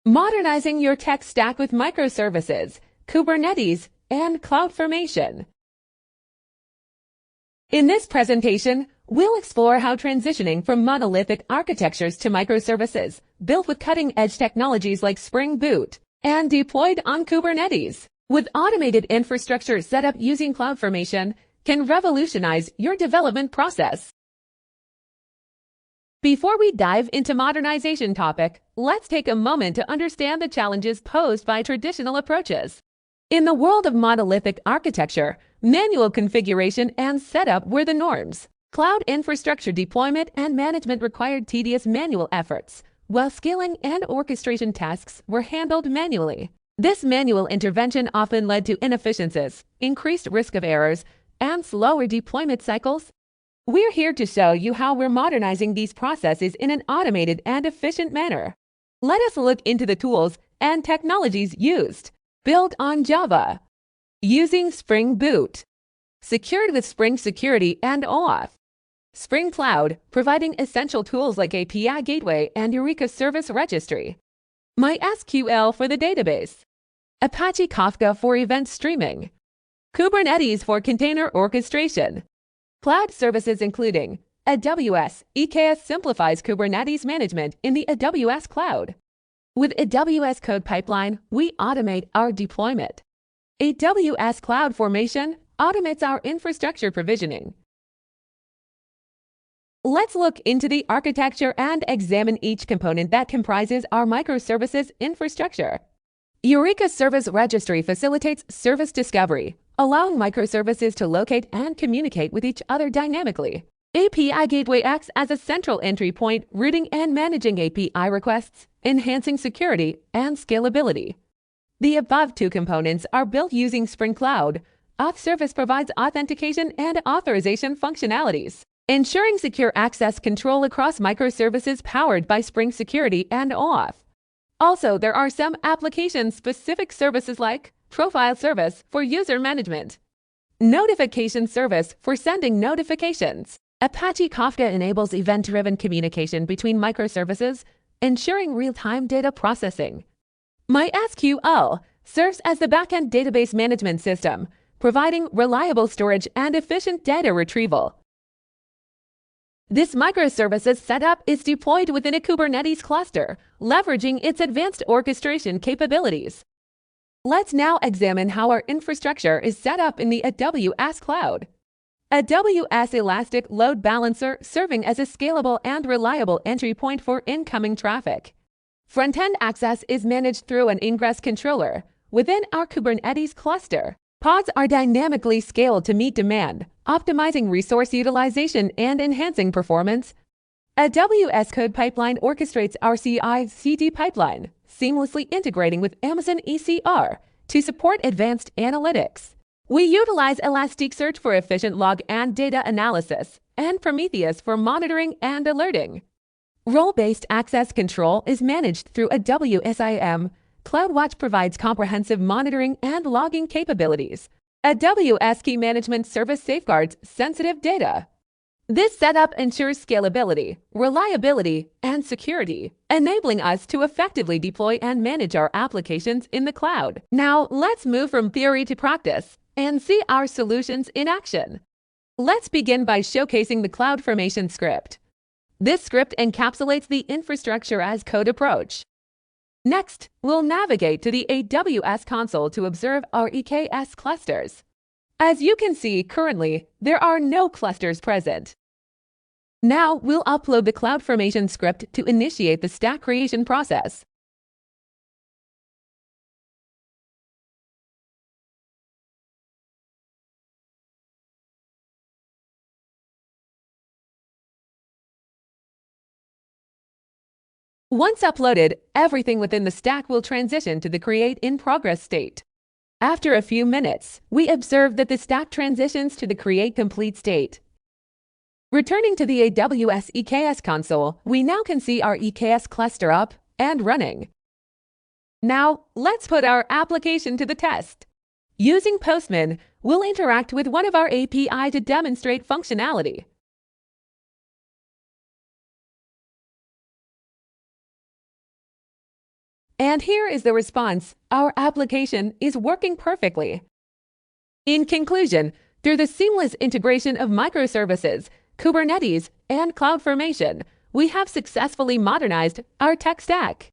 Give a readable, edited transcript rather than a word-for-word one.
Modernizing your tech stack with microservices, Kubernetes, and CloudFormation. In this presentation, we'll explore how transitioning from monolithic architectures to microservices, built with cutting-edge technologies like Spring Boot, and deployed on Kubernetes, with automated infrastructure set up using CloudFormation, can revolutionize your development process. Before we dive into modernization topic, let's take a moment to understand the challenges posed by traditional approaches. In the world of monolithic architecture, manual configuration and setup were the norms. Cloud infrastructure deployment and management required tedious manual efforts, while scaling and orchestration tasks were handled manually. This manual intervention often led to inefficiencies, increased risk of errors, and slower deployment cycles. We're here to show you how we're modernizing these processes in an automated and efficient manner. Let us look into the tools and technologies used. Built on Java. Using Spring Boot. Secured with Spring Security and OAuth. Spring Cloud, providing essential tools like API Gateway and Eureka Service Registry. MySQL for the database. Apache Kafka for event streaming. Kubernetes for container orchestration. Cloud services including AWS. EKS simplifies Kubernetes management in the AWS cloud. With AWS Code Pipeline, we automate our deployment. AWS CloudFormation automates our infrastructure provisioning. Let's look into the architecture and examine each component that comprises our microservices infrastructure. Eureka Service Registry facilitates service discovery, allowing microservices to locate and communicate with each other dynamically. API Gateway acts as a central entry point, routing and managing API requests, enhancing security and scalability. The above two components are built using Spring Cloud. Auth Service provides authentication and authorization functionalities, ensuring secure access control across microservices powered by Spring Security and OAuth. Also, there are some application-specific services like Profile Service for user management, Notification Service for sending notifications. Apache Kafka enables event-driven communication between microservices, ensuring real-time data processing. MySQL serves as the backend database management system, providing reliable storage and efficient data retrieval. This microservices setup is deployed within a Kubernetes cluster, leveraging its advanced orchestration capabilities. Let's now examine how our infrastructure is set up in the AWS cloud. AWS Elastic Load Balancer serving as a scalable and reliable entry point for incoming traffic. Front-end access is managed through an ingress controller within our Kubernetes cluster. Pods are dynamically scaled to meet demand, optimizing resource utilization and enhancing performance. AWS Code Pipeline orchestrates our CI/CD pipeline, seamlessly integrating with Amazon ECR to support advanced analytics. We utilize Elasticsearch for efficient log and data analysis, and Prometheus for monitoring and alerting. Role-based access control is managed through AWS. CloudWatch provides comprehensive monitoring and logging capabilities. AWS Key Management Service safeguards sensitive data. This setup ensures scalability, reliability, and security, enabling us to effectively deploy and manage our applications in the cloud. Now, let's move from theory to practice and see our solutions in action. Let's begin by showcasing the CloudFormation script. This script encapsulates the infrastructure as code approach. Next, we'll navigate to the AWS console to observe our EKS clusters. As you can see, currently, there are no clusters present. Now, we'll upload the CloudFormation script to initiate the stack creation process. Once uploaded, everything within the stack will transition to the Create in Progress state. After a few minutes, we observe that the stack transitions to the Create Complete state. Returning to the AWS EKS console, we now can see our EKS cluster up and running. Now, let's put our application to the test. Using Postman, we'll interact with one of our API to demonstrate functionality. And here is the response: our application is working perfectly. In conclusion, through the seamless integration of microservices, Kubernetes, and CloudFormation, we have successfully modernized our tech stack.